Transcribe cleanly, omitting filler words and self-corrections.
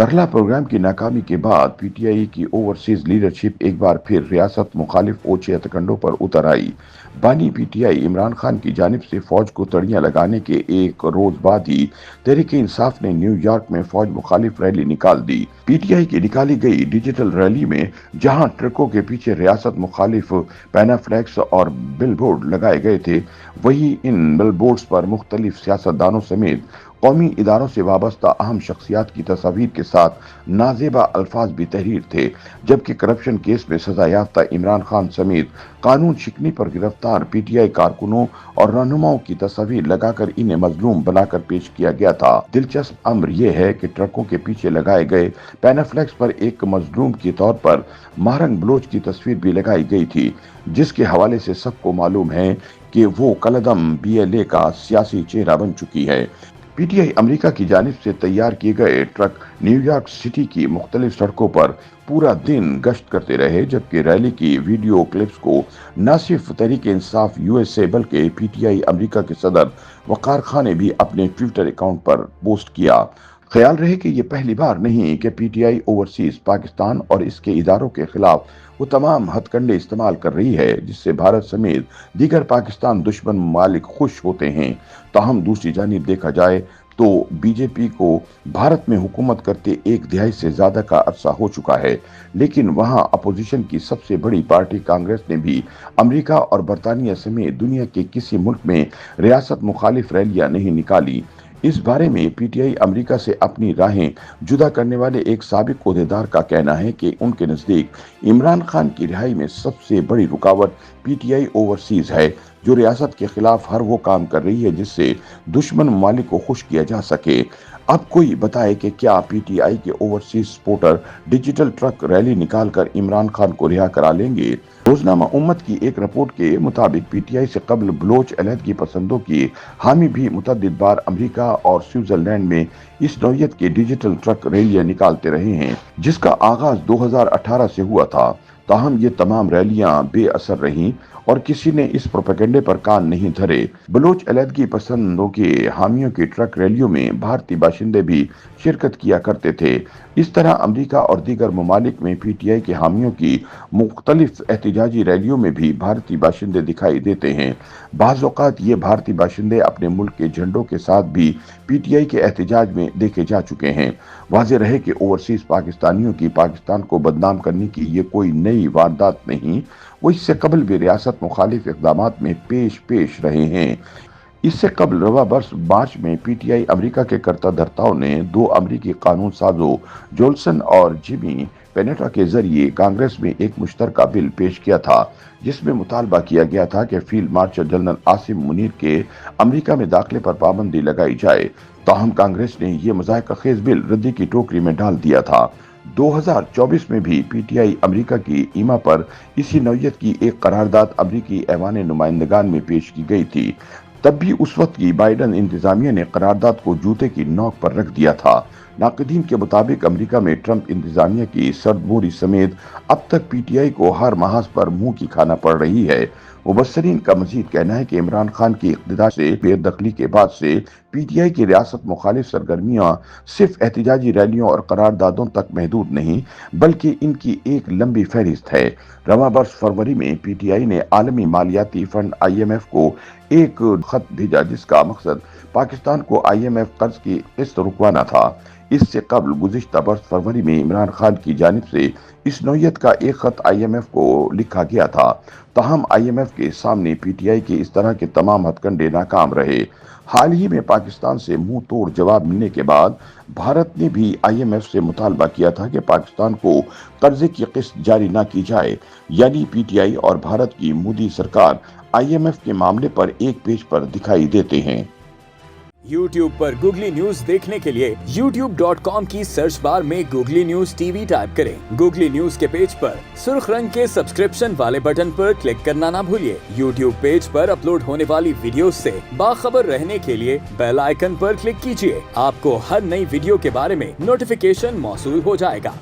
तरला programme की नाकामी के बाद पीटीआई की ओवरसीज लीडरशिप एक बार फिर रियासत मुखालिफ ओछे हथकंडों पर उतर आई। बानी पीटीआई इमरान खान की जानिब से फौज को तड़ियां लगाने के एक रोज बाद ही तहरीक इंसाफ ने न्यूयॉर्क में फौज मुखालिफ रैली निकाल दी। पीटीआई की निकाली गई डिजिटल रैली में जहां ट्रकों के पीछे रियासत मुखालिफ पैनाफ्लैक्स और बिलबोर्ड लगाए गए थे, वहीं इन बिलबोर्ड्स पर मुख्तलिफ सियासतदानों समेत कौमी इदारों से वाबस्ता अहम शख्सियात की तस्वीर के साथ नाजेबा अल्फाज भी तहरीर थे, जबकि करप्शन केस में सजा याफ्ता इमरान खान समेत कानून शिकनी पर गिरफ्तार पीटीआई कारकुनों और रहनुमाओं की तस्वीर लगाकर इन्हें मजलूम बनाकर पेश किया गया था। दिलचस्प अम्र यह है कि ट्रकों के पीछे लगाए गए पैनाफ्लेक्स पर एक मजलूम के तौर पर महरंग बलोच की तस्वीर भी लगाई गई थी, जिसके हवाले से सबको मालूम है कि वो कलदम बीएलए का सियासी चेहरा बन चुकी है। पीटीआई अमेरिका की जानिब से तैयार किए गए ट्रक न्यूयॉर्क सिटी की मुख्तलिफ सड़कों पर पूरा दिन गश्त करते रहे, जबकि रैली की वीडियो क्लिप्स को न सिर्फ तहरीक इंसाफ यूएसए बल्कि पीटीआई अमेरिका के सदर वकार खान ने भी अपने ट्विटर अकाउंट पर पोस्ट किया। ख्याल रहे कि ये पहली बार नहीं कि पीटीआई ओवरसीज पाकिस्तान और इसके इदारों के खिलाफ वो तमाम हथकंडे इस्तेमाल कर रही है जिससे भारत समेत दीगर पाकिस्तान दुश्मन ममालिक खुश होते हैं। ताहम दूसरी जानिब देखा जाए तो बीजेपी को भारत में हुकूमत करते एक दिहाई से ज्यादा का अरसा हो चुका है, लेकिन वहां अपोजिशन की सबसे बड़ी पार्टी कांग्रेस ने भी अमेरिका और बरतानिया समेत दुनिया के किसी मुल्क में रियासत मुखालिफ रैलियां नहीं निकाली। इस बारे में पीटीआई अमेरिका से अपनी राहें जुदा करने वाले एक साबिक ओहदेदार का कहना है कि उनके नजदीक इमरान खान की रिहाई में सबसे बड़ी रुकावट पीटीआई ओवरसीज है, जो रियासत के खिलाफ हर वो काम कर रही है जिससे दुश्मन ममालिक को खुश किया जा सके। अब कोई बताए कि क्या पीटीआई के overseas supporter digital truck rally निकालकर इमरान खान को रिहा करा लेंगे। रोजनामा उम्मत की एक रिपोर्ट के मुताबिक पीटीआई से कबल बलोच अलहदगी पसंदों की हामी भी मुतअद्दिद बार अमेरिका और स्विट्जरलैंड में इस नौयत के डिजिटल ट्रक रैलियां निकालते रहे हैं, जिसका आगाज 2018 से हुआ था। ताहम ये तमाम रैलियां बेअसर रहीं और किसी ने इस प्रोपेगेंडे पर कान नहीं धरे। बलोच अलहदगी पसंदों के हामियों की ट्रक रैलियों में भारतीय बाशिंदे भी शिरकत किया करते थे। इस तरह अमेरिका और दीगर ममालिक में पीटीआई के हामियों की मुख्तलिफ एहतजाजी रैलियों में भी भारतीय बाशिंदे दिखाई देते हैं। बाज़ औक़ात ये भारतीय बाशिंदे अपने मुल्क के झंडों के साथ भी पीटीआई के एहतजाज में देखे जा चुके हैं। वाज़ेह रहे कि ओवरसीज पाकिस्तानियों की पाकिस्तान को बदनाम करने की ये कोई नई वारदात नहीं, वो इससे कबल भी रियासत मुखालिफ इक़दामात में पेश रहे हैं। इससे कबल रवा बरस मार्च में पीटीआई अमेरिका के कर्ता धर्ताओं ने दो अमेरिकी कानून साजों जोल्सन और जिमी पेनेटा के जरिए कांग्रेस में एक मुश्तरका बिल पेश किया था, जिसमें मुतालबा किया गया था कि field marshal general Asim Munir के अमेरिका में दाखिले पर पाबंदी लगाई जाए। ताहम कांग्रेस ने यह मज़ाक़ खेज बिल रद्दी की टोकरी में डाल दिया था। 2024 में भी पीटीआई अमेरिका की ईमा पर इसी नौयत की एक करारदाद अमेरिकी ऐवान नुमाइंदगान में पेश की गई थी। तब भी उस वक्त की बाइडन इंतजामिया ने करारदाद को जूते की नोक पर रख दिया था। नाक़दीन के मुताबिक अमेरिका में ट्रंप इंतजामिया की सरदबोरी समेत अब तक पीटीआई को हर महाज पर मुंह की खाना पड़ रही है। मुबस्सरीन का मजीद कहना है कि इमरान खान की इक़्तिदार से बेदखली के बाद से पीटीआई की रियासत मुखालिफ सरगर्मियां सिर्फ एहतजाजी रैलियों और करारदादों तक महदूद नहीं, बल्कि इनकी एक लंबी फहरिस्त है। रवा बरस फरवरी में पीटीआई ने आलमी मालियाती फंड IMF को एक खत भेजा जिसका मकसद पाकिस्तान को IMF कर्ज की किस्त रुकवाना था। इससे कबल गुज़िश्ता बरस फरवरी में इमरान खान की जानिब से इस नौयत का एक खत IMF को लिखा गया था। ताहम IMF के सामने पीटीआई के इस तरह के तमाम हथकंडे नाकाम रहे। हाल ही में पाकिस्तान से मुंह तोड़ जवाब मिलने के बाद भारत ने भी IMF से मुतालबा किया था कि पाकिस्तान को कर्जे की किस्त जारी न की जाए। यानी पीटीआई और भारत की मोदी सरकार IMF के मामले पर एक पेज पर दिखाई देते हैं। YouTube पर गूगली न्यूज देखने के लिए youtube.com की सर्च बार में गूगली न्यूज TV टाइप करें। गूगली न्यूज के पेज पर सुर्ख रंग के सब्सक्रिप्शन वाले बटन पर क्लिक करना ना भूलिए। YouTube पेज पर अपलोड होने वाली वीडियोस से बाखबर रहने के लिए बेल आइकन पर क्लिक कीजिए। आपको हर नई वीडियो के बारे में नोटिफिकेशन मौसूल हो जाएगा।